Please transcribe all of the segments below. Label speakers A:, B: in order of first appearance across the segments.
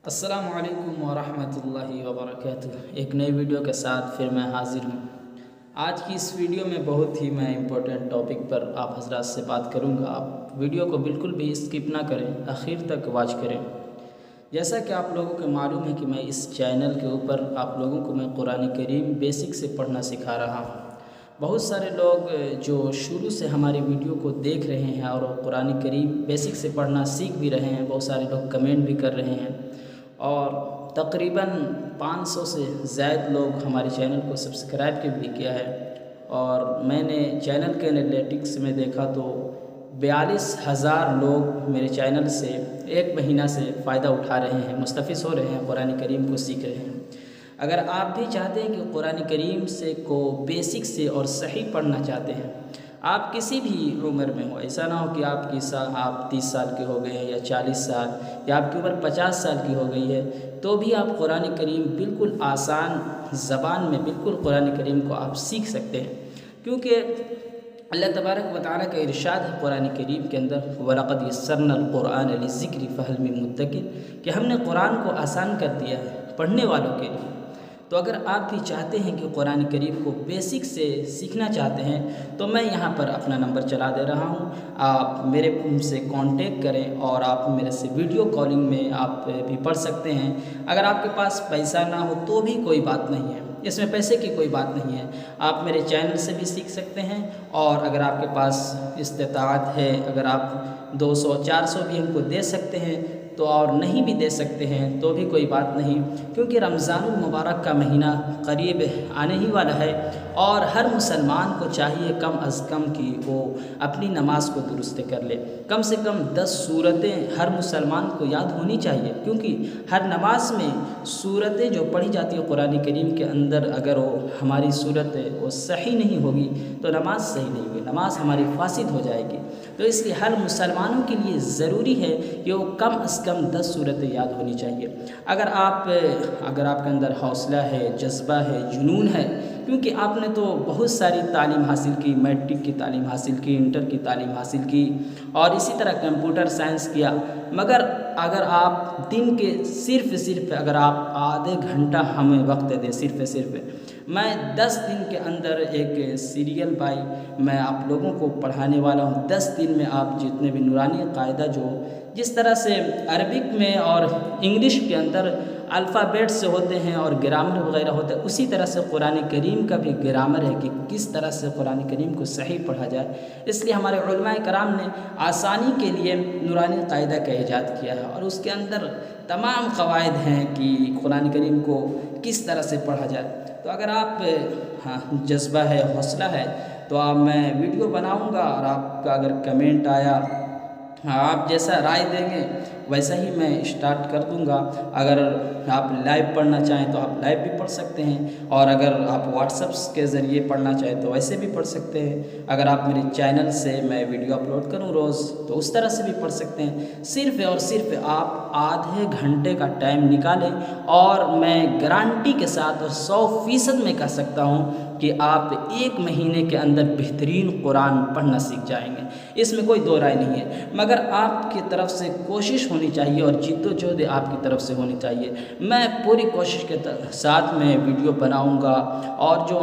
A: السلام علیکم ورحمۃ اللہ وبرکاتہ۔ ایک نئی ویڈیو کے ساتھ پھر میں حاضر ہوں۔ آج کی اس ویڈیو میں بہت ہی میں امپورٹنٹ ٹاپک پر آپ حضرات سے بات کروں گا۔ آپ ویڈیو کو بالکل بھی اسکپ نہ کریں، آخر تک واچ کریں۔ جیسا کہ آپ لوگوں کو معلوم ہے کہ میں اس چینل کے اوپر آپ لوگوں کو میں قرآن کریم بیسک سے پڑھنا سکھا رہا ہوں۔ بہت سارے لوگ جو شروع سے ہماری ویڈیو کو دیکھ رہے ہیں اور قرآن کریم بیسک سے پڑھنا سیکھ بھی رہے ہیں، بہت سارے لوگ کمنٹ بھی کر رہے ہیں، اور تقریباً 500 سے زائد لوگ ہمارے چینل کو سبسکرائب بھی کیا ہے۔ اور میں نے چینل کے انالیٹکس میں دیکھا تو 42,000 لوگ میرے چینل سے ایک مہینہ سے فائدہ اٹھا رہے ہیں، مستفید ہو رہے ہیں، قرآن کریم کو سیکھ رہے ہیں۔ اگر آپ بھی چاہتے ہیں کہ قرآن کریم سے کو بیسک سے اور صحیح پڑھنا چاہتے ہیں، آپ کسی بھی عمر میں ہو، ایسا نہ ہو کہ آپ 30 سال کے ہو گئے ہیں یا 40 سال یا آپ کی عمر 50 سال کی ہو گئی ہے، تو بھی آپ قرآن کریم بالکل آسان زبان میں بالکل قرآن کریم کو آپ سیکھ سکتے ہیں، کیونکہ اللہ تبارک و تعالیٰ کا ارشاد ہے قرآن کریم کے اندر، وَلَقَدْ يَسَّرْنَا الْقُرْآنَ لِلذِّكْرِ فَهَلْ مِن مُدَّكِرٍ، کہ ہم نے قرآن کو آسان کر دیا ہے پڑھنے والوں کے لیے۔ تو اگر آپ بھی چاہتے ہیں کہ قرآن کریم کو بیسک سے سیکھنا چاہتے ہیں تو میں یہاں پر اپنا نمبر چلا دے رہا ہوں، آپ میرے سے کانٹیکٹ کریں اور آپ میرے سے ویڈیو کالنگ میں آپ بھی پڑھ سکتے ہیں۔ اگر آپ کے پاس پیسہ نہ ہو تو بھی کوئی بات نہیں ہے، اس میں پیسے کی کوئی بات نہیں ہے، آپ میرے چینل سے بھی سیکھ سکتے ہیں۔ اور اگر آپ کے پاس استطاعت ہے، اگر آپ 200-400 بھی ہم کو دے سکتے ہیں تو، اور نہیں بھی دے سکتے ہیں تو بھی کوئی بات نہیں، کیونکہ رمضان المبارک کا مہینہ قریب آنے ہی والا ہے، اور ہر مسلمان کو چاہیے کم از کم کہ وہ اپنی نماز کو درست کر لے۔ کم سے کم 10 سورتیں ہر مسلمان کو یاد ہونی چاہیے، کیونکہ ہر نماز میں سورتیں جو پڑھی جاتی ہے قرآن کریم کے اندر، اگر وہ ہماری صورت وہ صحیح نہیں ہوگی تو نماز صحیح نہیں ہوگی، نماز ہماری فاسد ہو جائے گی۔ تو اس لیے ہر مسلمانوں کے لیے ضروری ہے کہ وہ کم از کم 10 سورتیں یاد ہونی چاہیے۔ اگر آپ کے اندر حوصلہ ہے، جذبہ ہے، جنون ہے، کیونکہ آپ نے تو بہت ساری تعلیم حاصل کی، میٹرک کی تعلیم حاصل کی، انٹر کی تعلیم حاصل کی، اور اسی طرح کمپیوٹر سائنس کیا، مگر اگر آپ دن کے صرف اگر آپ آدھے گھنٹہ ہمیں وقت دیں، صرف میں 10 دن کے اندر ایک سیریل بائی میں آپ لوگوں کو پڑھانے والا ہوں۔ 10 دن میں آپ جتنے بھی نورانی قاعدہ جو جس طرح سے عربک میں اور انگلش کے اندر الفابیٹس ہوتے ہیں اور گرامر وغیرہ ہوتا ہے، اسی طرح سے قرآن کریم کا بھی گرامر ہے کہ کس طرح سے قرآن کریم کو صحیح پڑھا جائے۔ اس لیے ہمارے علماء کرام نے آسانی کے لیے نورانی قاعدہ کا ایجاد کیا ہے، اور اس کے اندر تمام قواعد ہیں کہ قرآن کریم کو کس طرح سے پڑھا جائے۔ تو اگر آپ جذبہ ہے، حوصلہ ہے، تو میں ویڈیو بناؤں گا، اور آپ کا اگر کمنٹ آیا، آپ جیسا رائے دیں گے ویسا ہی میں اسٹارٹ کر دوں گا۔ اگر آپ لائیو پڑھنا چاہیں تو آپ لائیو بھی پڑھ سکتے ہیں، اور اگر آپ واٹس ایپ کے ذریعے پڑھنا چاہیں تو ویسے بھی پڑھ سکتے ہیں۔ اگر آپ میرے چینل سے میں ویڈیو اپلوڈ کروں روز تو اس طرح سے بھی پڑھ سکتے ہیں۔ صرف اور صرف آپ آدھے گھنٹے کا ٹائم نکالیں، اور میں گارنٹی کے ساتھ اور 100% میں کہہ سکتا ہوں کہ آپ ایک مہینے کے اندر بہترین قرآن پڑھنا سیکھ جائیں گے، اس میں کوئی دو رائے نہیں ہے۔ مگر آپ کی طرف سے کوشش ہونی چاہیے اور جد و جہد آپ کی طرف سے ہونی چاہیے۔ میں پوری کوشش کے ساتھ میں ویڈیو بناؤں گا، اور جو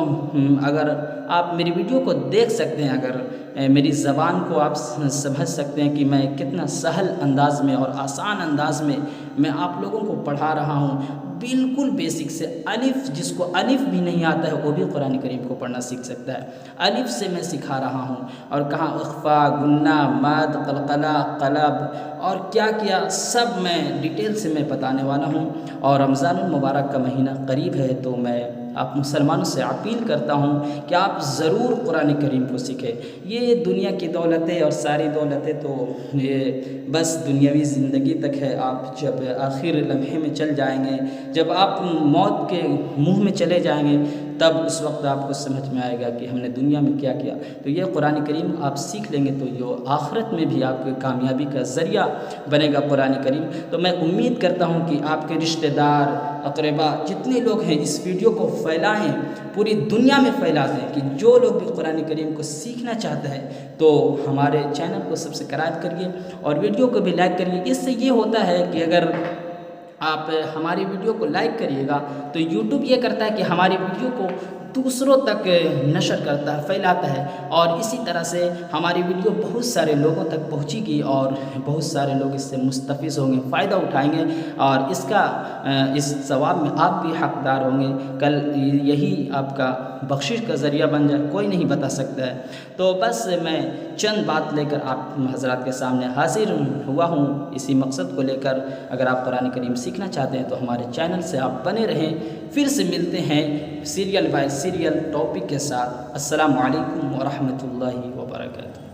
A: اگر آپ میری ویڈیو کو دیکھ سکتے ہیں، اگر میری زبان کو آپ سمجھ سکتے ہیں کہ میں کتنا سہل انداز میں اور آسان انداز میں آپ لوگوں کو پڑھا رہا ہوں، بالکل بیسک سے الف، جس کو الف بھی نہیں آتا ہے وہ بھی قرآن کریم کو پڑھنا سیکھ سکتا ہے۔ الف سے میں سکھا رہا ہوں، اور کہاں اخفا، گنہ، مد، قلقلہ، قلب اور کیا سب میں ڈیٹیل سے میں بتانے والا ہوں۔ اور رمضان المبارک کا مہینہ قریب ہے، تو میں آپ مسلمانوں سے اپیل کرتا ہوں کہ آپ ضرور قرآن کریم کو سیکھیں۔ یہ دنیا کی دولتیں اور ساری دولتیں تو یہ بس دنیاوی زندگی تک ہے۔ آپ جب آخر لمحے میں چل جائیں گے، جب آپ موت کے منہ میں چلے جائیں گے، تب اس وقت آپ کو سمجھ میں آئے گا کہ ہم نے دنیا میں کیا کیا۔ تو یہ قرآن کریم آپ سیکھ لیں گے تو یہ آخرت میں بھی آپ کی کامیابی کا ذریعہ بنے گا قرآن کریم۔ تو میں امید کرتا ہوں کہ آپ کے رشتہ دار، اقربا، جتنے لوگ ہیں اس ویڈیو کو پھیلائیں، پوری دنیا میں پھیلا دیں، کہ جو لوگ بھی قرآن کریم کو سیکھنا چاہتا ہے تو ہمارے چینل کو سبسکرائب کریے اور ویڈیو کو بھی لائک کریے۔ اس سے یہ ہوتا ہے کہ اگر آپ ہماری ویڈیو کو لائک کریے گا تو یوٹیوب یہ کرتا ہے کہ ہماری ویڈیو کو دوسروں تک نشر کرتا ہے، پھیلاتا ہے، اور اسی طرح سے ہماری ویڈیو بہت سارے لوگوں تک پہنچے گی اور بہت سارے لوگ اس سے مستفید ہوں گے، فائدہ اٹھائیں گے، اور اس ثواب میں آپ بھی حقدار ہوں گے۔ کل یہی آپ کا بخشش کا ذریعہ بن جائے، کوئی نہیں بتا سکتا ہے۔ تو بس میں چند بات لے کر آپ حضرات کے سامنے حاضر ہوا ہوں، اسی مقصد کو لے کر۔ اگر آپ قرآن کریم سیکھنا چاہتے ہیں تو ہمارے چینل سے آپ بنے رہیں۔ پھر سے ملتے ہیں سیریل بائی سیریل ٹاپک کے ساتھ۔ السلام علیکم ورحمۃ اللہ وبرکاتہ۔